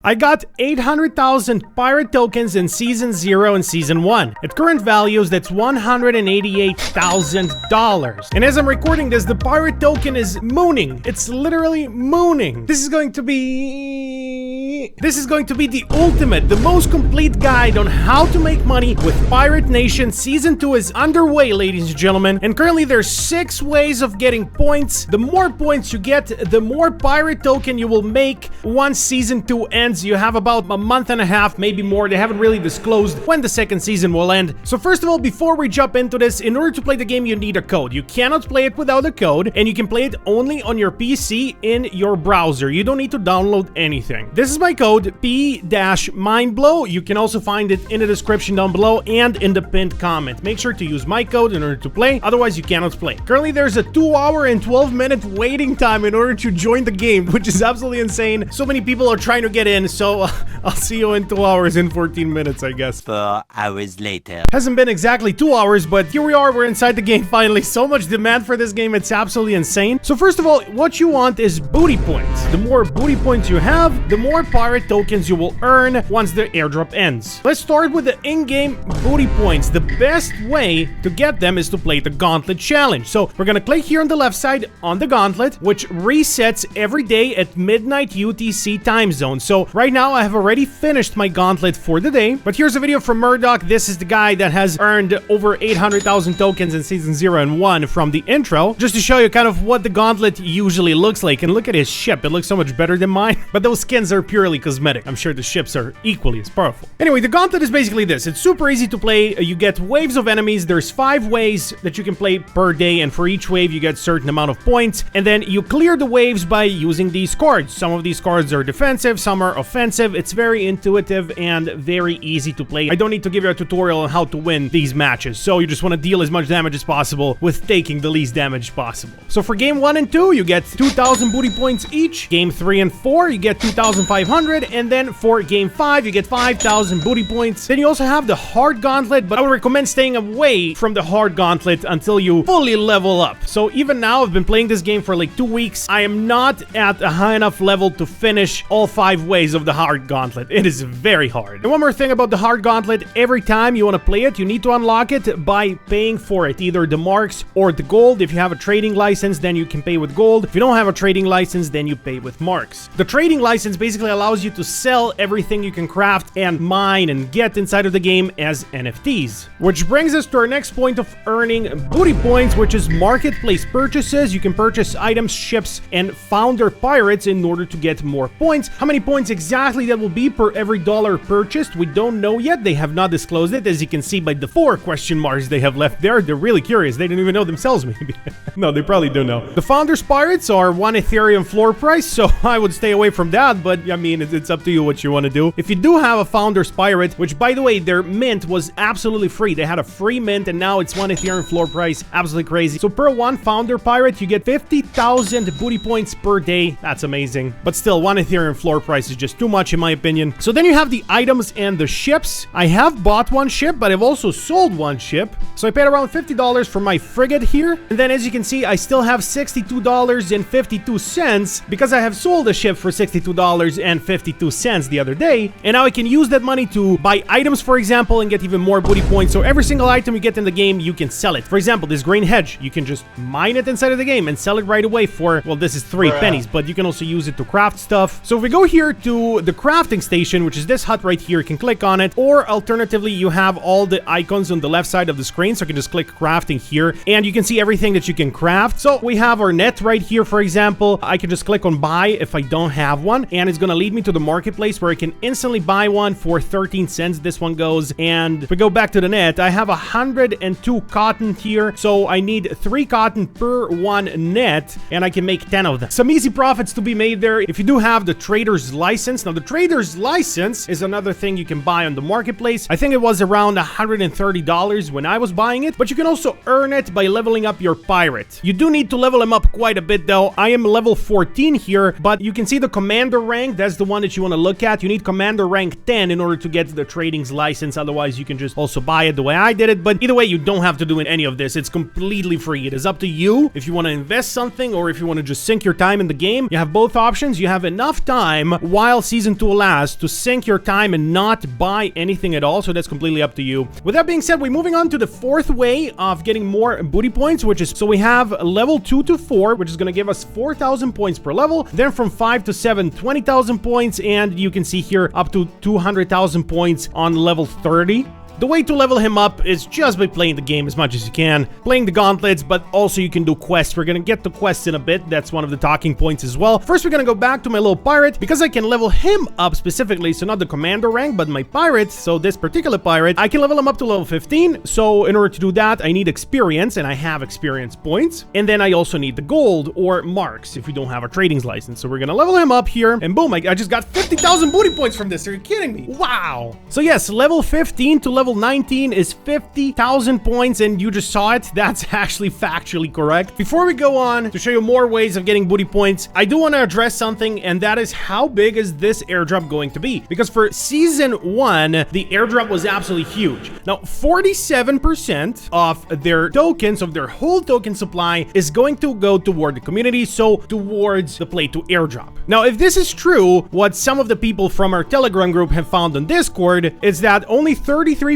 I got 800,000 pirate tokens in Season 0 and Season 1. At current values, that's $188,000. And as I'm recording this, the pirate token is mooning. It's literally mooning. This is going to be the ultimate, the most complete guide on how to make money with Pirate Nation. Season 2 is underway, ladies and gentlemen. And currently there's 6 ways of getting points. The more points you get, the more pirate token you will make once Season 2 ends. You have about a month and a half, maybe more. They haven't really disclosed when the second season will end. So first of all, before we jump into this, in order to play the game, you need a code. You cannot play it without a code, and you can play it only on your PC in your browser. You don't need to download anything. This is my code, P-Mindblow. You can also find it in the description down below and in the pinned comment. Make sure to use my code in order to play, otherwise you cannot play. Currently, there's a 2-hour and 12-minute waiting time in order to join the game, which is absolutely insane. So many people are trying to get in, so I'll see you in 2 hours and 14 minutes, I guess. 4 hours later. Hasn't been exactly 2 hours, but here we are, we're inside the game finally. So much demand for this game, it's absolutely insane. So first of all, what you want is booty points. The more booty points you have, the more pirate tokens you will earn once the airdrop ends. Let's start with the in-game booty points. The best way to get them is to play the Gauntlet challenge. So we're gonna click here on the left side on the Gauntlet, which resets every day at midnight UTC time zone. So right now I have already finished my Gauntlet for the day, but here's a video from Murdoch. This is the guy that has earned over 800,000 tokens in Season 0 and 1 from the intro, just to show you kind of what the Gauntlet usually looks like. And look at his ship, it looks so much better than mine, but those skins are purely cosmetic. I'm sure the ships are equally as powerful. Anyway, the Gauntlet is basically this. It's super easy to play. You get waves of enemies. There's 5 waves that you can play per day, and for each wave you get a certain amount of points, and then you clear the waves by using these cards. Some of these cards are defensive, some are offensive. It's very intuitive and very easy to play. I don't need to give you a tutorial on how to win these matches, so you just want to deal as much damage as possible with taking the least damage possible. So for game 1 and 2, you get 2,000 booty points each. Game 3 and 4, you get 2,500, and then for game 5, you get 5,000 booty points. Then you also have the hard gauntlet, but I would recommend staying away from the hard gauntlet until you fully level up. So even now, I've been playing this game for like 2 weeks. I am not at a high enough level to finish all 5 ways of the hard gauntlet. It is very hard. And one more thing about the hard gauntlet, every time you want to play it, you need to unlock it by paying for it, either the marks or the gold. If you have a trading license, then you can pay with gold. If you don't have a trading license, then you pay with marks. The trading license basically allows you to sell everything you can craft and mine and get inside of the game as NFTs. Which brings us to our next point of earning booty points, which is marketplace purchases. You can purchase items, ships, and founder pirates in order to get more points. How many points exactly that will be per every dollar purchased, we don't know yet. They have not disclosed it, as you can see by the 4 question marks they have left there. They're really curious. They don't even know themselves, maybe. No, they probably do know. The founders pirates are 1 Ethereum floor price, so I would stay away from that, but I mean, it's up to you what you want to do. If you do have a founders pirate, which by the way, their mint was absolutely free. They had a free mint, and now it's 1 Ethereum floor price. Absolutely crazy. So per 1 founder pirate, you get 50,000 booty points per day. That's amazing. But still, 1 Ethereum floor price is just too much in my opinion. So then you have the items and the ships. I have bought 1 ship, but I've also sold 1 ship. So I paid around $50 for my frigate here. And then as you can see, I still have $62.52 because I have sold a ship for $62.52 the other day. And now I can use that money to buy items, for example, and get even more booty points. So every single item you get in the game, you can sell it. For example, this green hedge, you can just mine it inside of the game and sell it right away for, well, this is 3 pennies, but you can also use it to craft stuff. So if we go here to the crafting station, which is this hut right here, you can click on it, or alternatively, you have all the icons on the left side of the screen, so you can just click crafting here, and you can see everything that you can craft. So we have our net right here, for example. I can just click on buy if I don't have one, and it's gonna lead me to the marketplace where I can instantly buy one for 13 cents. This one goes, and if we go back to the net, I have 102 cotton here, so I need 3 cotton per 1 net, and I can make 10 of them. Some easy profits to be made there. If you do have the trader's license, now the trader's license is another thing you can buy on the marketplace. I think it was around $130 when I was buying it, but you can also earn it by leveling up your pirate. You do need to level him up quite a bit though. I am level 14 here, but you can see the commander rank. That's the the one that you want to look at. You need Commander rank 10 in order to get the trading's license. Otherwise, you can just also buy it the way I did it. But either way, you don't have to do any of this. It's completely free. It is up to you if you want to invest something or if you want to just sink your time in the game. You have both options. You have enough time while Season 2 lasts to sink your time and not buy anything at all. So that's completely up to you. With that being said, we're moving on to the fourth way of getting more booty points, which is, so we have level 2 to 4, which is going to give us 4,000 points per level. Then from 5 to 7, 20,000 points. And you can see here up to 200,000 points on level 30. The way to level him up is just by playing the game as much as you can, playing the gauntlets, but also you can do quests. We're gonna get to quests in a bit. That's one of the talking points as well. First, we're gonna go back to my little pirate because I can level him up specifically. So not the commander rank, but my pirate. So this particular pirate, I can level him up to level 15. So in order to do that, I need experience, and I have experience points. And then I also need the gold or marks if you don't have a trading's license. So we're gonna level him up here, and boom, I just got 50,000 booty points from this. Are you kidding me? Wow. So yes, level 15 to level 19 is 50,000 points, and you just saw it. That's actually factually correct. Before we go on to show you more ways of getting booty points, I do want to address something, and that is how big is this airdrop going to be? Because for Season 1, the airdrop was absolutely huge. Now, 47% of their tokens, of their whole token supply, is going to go toward the community, so towards the Play to airdrop. Now, if this is true, what some of the people from our Telegram group have found on Discord is that only 33%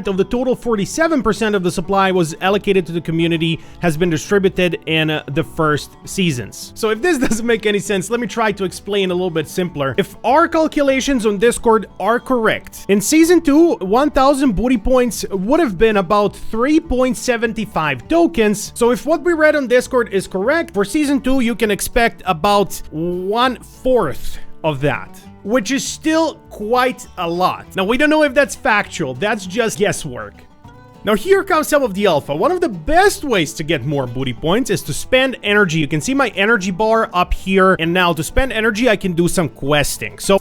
of the total 47% of the supply was allocated to the community has been distributed in the first seasons. So if this doesn't make any sense, let me try to explain a little bit simpler. If our calculations on Discord are correct, in Season 2, 1,000 booty points would have been about 3.75 tokens. So if what we read on Discord is correct, for Season 2, you can expect about 1/4 of that, which is still quite a lot. Now, we don't know if that's factual. That's just guesswork. Now, here comes some of the alpha. One of the best ways to get more booty points is to spend energy. You can see my energy bar up here. And now to spend energy, I can do some questing. So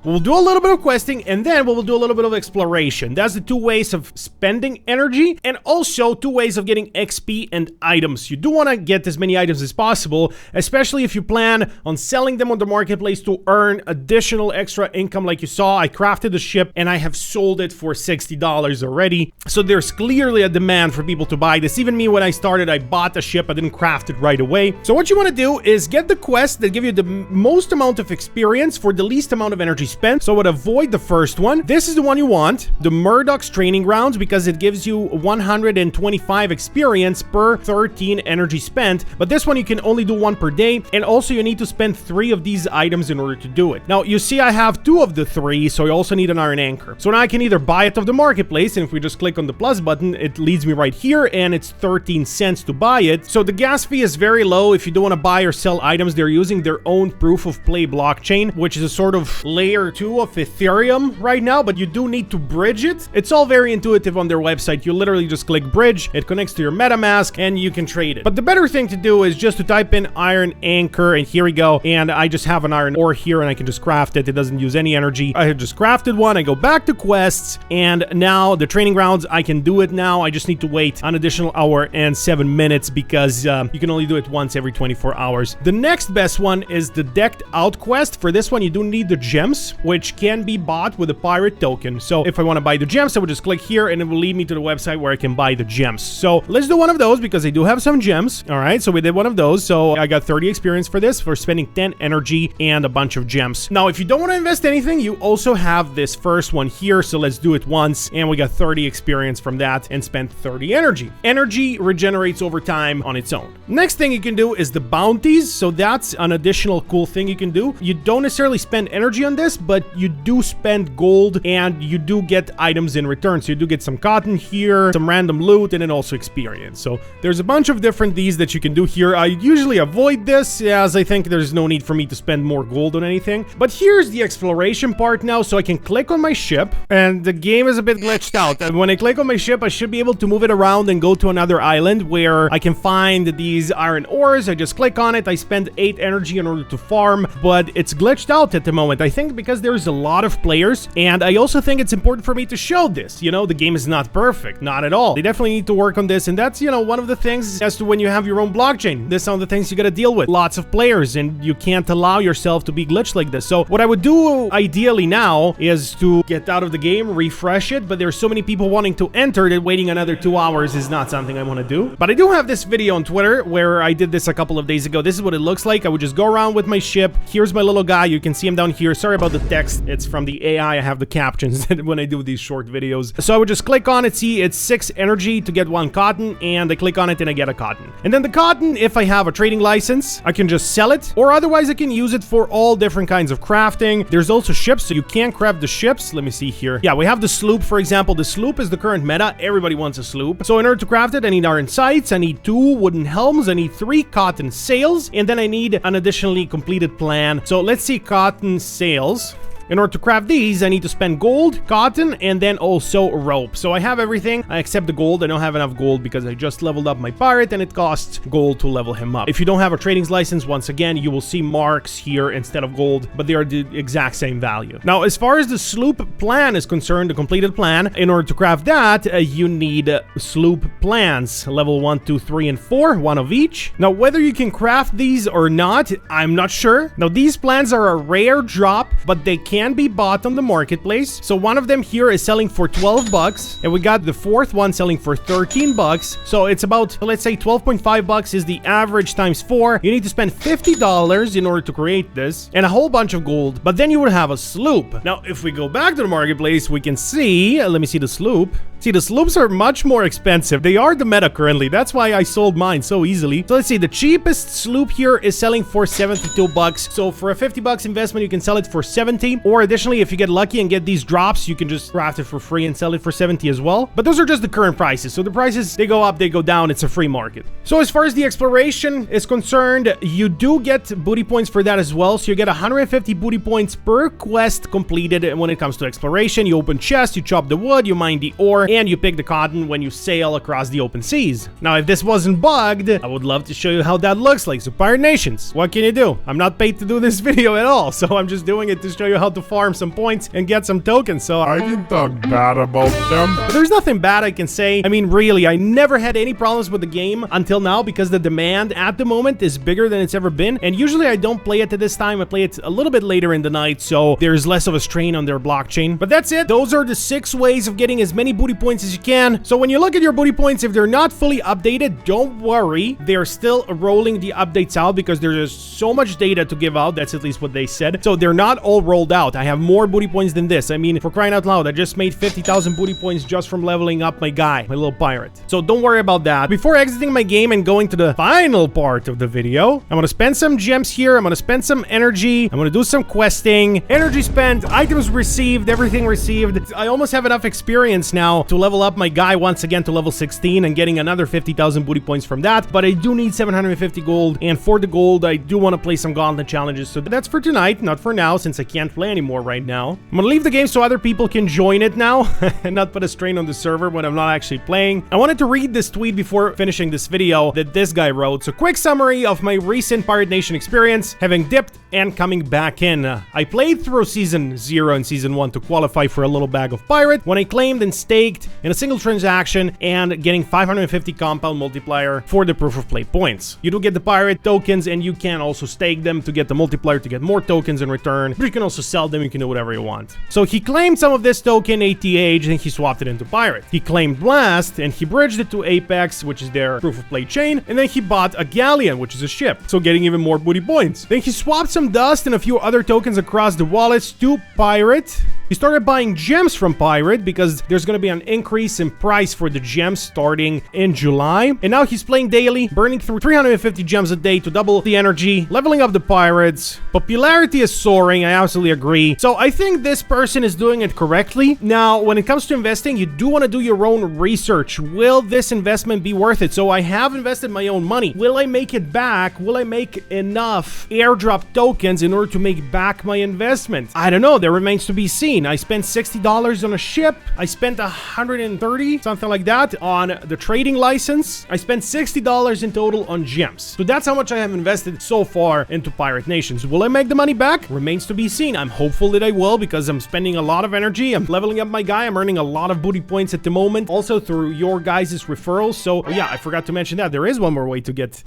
we'll do a little bit of questing, and then we'll do a little bit of exploration. That's the two ways of spending energy, and also two ways of getting XP and items. You do want to get as many items as possible, especially if you plan on selling them on the marketplace to earn additional extra income. Like you saw, I crafted a ship and I have sold it for $60 already. So there's clearly a demand for people to buy this. Even me, when I started, I bought a ship. I didn't craft it right away. So what you want to do is get the quests that give you the most amount of experience for the least amount of energy spent. So I would avoid the first one. This is the one you want, the Murdoch's training grounds, because it gives you 125 experience per 13 energy spent. But this one you can only do one per day, and also you need to spend 3 of these items in order to do it. Now you see I have 2 of the 3, so I also need an iron anchor. So now I can either buy it off the marketplace, and if we just click on the plus button, it leads me right here, and it's 13 cents to buy it. So the gas fee is very low. If you don't want to buy or sell items, they're using their own proof of play blockchain, which is a sort of layer 2 of Ethereum right now, but you do need to bridge it. It's all very intuitive on their website. You literally just click bridge, it connects to your MetaMask, and you can trade it. But the better thing to do is just to type in iron anchor, and here we go. And I just have an iron ore here, and I can just craft it. It doesn't use any energy. I have just crafted one. I go back to quests, and now the training grounds, I can do it now. I just need to wait an additional hour and 7 minutes because you can only do it once every 24 hours. The next best one is the decked out quest. For this one, you do need the gems, which can be bought with a pirate token. So if I want to buy the gems, I would just click here, and it will lead me to the website where I can buy the gems. So let's do one of those because I do have some gems. All right, so we did one of those. So I got 30 experience for this, for spending 10 energy and a bunch of gems. Now, if you don't want to invest anything, you also have this first one here. So let's do it once, and we got 30 experience from that and spent 30 energy. Energy regenerates over time on its own. Next thing you can do is the bounties. So that's an additional cool thing you can do. You don't necessarily spend energy on this, but you do spend gold, and you do get items in return. So you do get some cotton here, some random loot, and then also experience. So there's a bunch of different these that you can do here. I usually avoid this, as I think there's no need for me to spend more gold on anything. But here's the exploration part now. So I can click on my ship, and the game is a bit glitched out. And when I click on my my ship, I should be able to move it around and go to another island where I can find these iron ores. I just click on it. I spend 8 energy in order to farm, but it's glitched out at the moment. I think because there's a lot of players, and I also think it's important for me to show this. You know, the game is not perfect, not at all. They definitely need to work on this, and that's, you know, one of the things as to when you have your own blockchain. This is some of the things you gotta deal with. Lots of players, and you can't allow yourself to be glitched like this. So what I would do ideally now is to get out of the game, refresh it, but there's so many people wanting to enter that waiting another 2 hours is not something I want to do. But I do have this video on Twitter where I did this a couple of days ago. This is what it looks like. I would just go around with my ship. Here's my little guy. You can see him down here. Sorry about the text. It's from the AI. I have the captions when I do these short videos. So I would just click on it. See, it's 6 energy to get 1 cotton, and I click on it and I get a cotton. And then the cotton, if I have a trading license, I can just sell it, or otherwise I can use it for all different kinds of crafting. There's also ships, so you can craft the ships. Let me see here. Yeah, we have the sloop, for example. The sloop is the current meta. Everybody wants a sloop. So in order to craft it, I need iron sights, I need 2 wooden helms, I need 3 cotton sails, and then I need an additionally completed plan. So let's see cotton sails. In order to craft these, I need to spend gold, cotton, and then also rope. So I have everything except the gold. I don't have enough gold because I just leveled up my pirate and it costs gold to level him up. If you don't have a trading license, once again, you will see marks here instead of gold, but they are the exact same value. Now, as far as the sloop plan is concerned, the completed plan, in order to craft that, you need sloop plans, level 1, 2, 3, and 4, 1 of each. Now, whether you can craft these or not, I'm not sure. Now, these plans are a rare drop, but they can be bought on the marketplace. So one of them here is selling for 12 bucks, and we got the 4th one selling for 13 bucks. So it's about, let's say 12.5 bucks is the average times 4. You need to spend $50 in order to create this, and a whole bunch of gold, but then you would have a sloop. Now, if we go back to the marketplace, we can see, let me see the sloop. See, the sloops are much more expensive. They are the meta currently. That's why I sold mine so easily. So let's see, the cheapest sloop here is selling for 72 bucks. So for a 50 bucks investment, you can sell it for 70. Or additionally, if you get lucky and get these drops, you can just craft it for free and sell it for 70 as well. But those are just the current prices. So the prices, they go up, they go down. It's a free market. So as far as the exploration is concerned, you do get booty points for that as well. So you get 150 booty points per quest completed. And when it comes to exploration, you open chests, you chop the wood, you mine the ore, and you pick the cotton when you sail across the open seas. Now, if this wasn't bugged, I would love to show you how that looks like. So Pirate Nations, what can you do? I'm not paid to do this video at all, so I'm just doing it to show you how to farm some points and get some tokens. So I can talk bad about them. But there's nothing bad I can say. I mean, really, I never had any problems with the game until now because the demand at the moment is bigger than it's ever been. And usually I don't play it at this time. I play it a little bit later in the night, so there's less of a strain on their blockchain. But that's it. Those are the 6 ways of getting as many booty points as you can. So when you look at your booty points, if they're not fully updated, don't worry. They're still rolling the updates out because there's so much data to give out. That's at least what they said. So they're not all rolled out. I have more booty points than this. I mean, for crying out loud, I just made 50,000 booty points just from leveling up my guy, my little pirate. So don't worry about that. Before exiting my game and going to the final part of the video, I'm gonna spend some gems here. I'm gonna spend some energy. I'm gonna do some questing. Energy spent, items received, everything received. I almost have enough experience now to level up my guy once again to level 16 and getting another 50,000 booty points from that. But I do need 750 gold. And for the gold, I do want to play some Gauntlet challenges. So that's for tonight, not for now, since I can't play anymore right now. I'm gonna leave the game so other people can join it now and not put a strain on the server when I'm not actually playing. I wanted to read this tweet before finishing this video that this guy wrote. So quick summary of my recent Pirate Nation experience, having dipped and coming back in. I played through Season 0 and Season 1 to qualify for a little bag of pirate when I claimed and staked in a single transaction and getting 550 compound multiplier for the proof of play points. You do get the pirate tokens and you can also stake them to get the multiplier to get more tokens in return, but you can also sell them. You can do whatever you want. So he claimed some of this token ATH and he swapped it into pirate. He claimed Blast and he bridged it to Apex, which is their proof of play chain, and then he bought a galleon, which is a ship, so getting even more booty points. Then he swapped some dust and a few other tokens across the wallets to pirate. He started buying gems from pirate because there's going to be an increase in price for the gems starting in July. And now he's playing daily, burning through 350 gems a day to double the energy, leveling up the pirates. Popularity is soaring, I absolutely agree. So I think this person is doing it correctly. Now, when it comes to investing, you do want to do your own research. Will this investment be worth it? So I have invested my own money. Will I make it back? Will I make enough airdrop tokens in order to make back my investment? I don't know. That remains to be seen. seen. I spent $60 on a ship. I spent $130, something like that, on the trading license. I spent $60 in total on gems. So that's how much I have invested so far into Pirate Nations. Will I make the money back? Remains to be seen. I'm hopeful that I will, because I'm spending a lot of energy. I'm leveling up my guy. I'm earning a lot of booty points at the moment, also through your guys' referrals. So yeah, I forgot to mention that there is one more way to get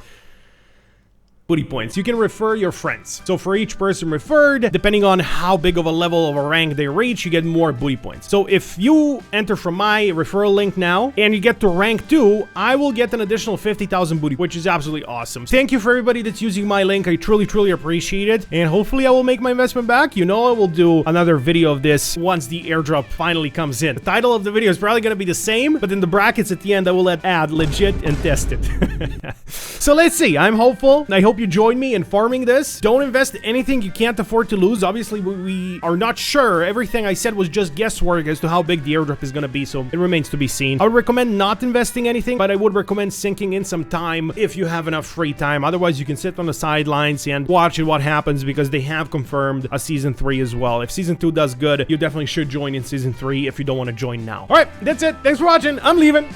booty points. You can refer your friends. So for each person referred, depending on how big of a level of a rank they reach, you get more booty points. So if you enter from my referral link now and you get to rank 2, I will get an additional 50,000 booty, which is absolutely awesome. Thank you for everybody that's using my link. I truly appreciate it. And hopefully I will make my investment back. You know, I will do another video of this once the airdrop finally comes in. The title of the video is probably going to be the same, but in the brackets at the end, I will add legit and test it. So let's see. I'm hopeful. I hope you join me in farming this. Don't invest anything you can't afford to lose. Obviously, we are not sure. Everything I said was just guesswork as to how big the airdrop is going to be, so it remains to be seen. I would recommend not investing anything, but I would recommend sinking in some time if you have enough free time. Otherwise, you can sit on the sidelines and watch what happens, because they have confirmed a Season 3 as well. If Season 2 does good, you definitely should join in Season 3 if you don't want to join now. All right, that's it. Thanks for watching. I'm leaving.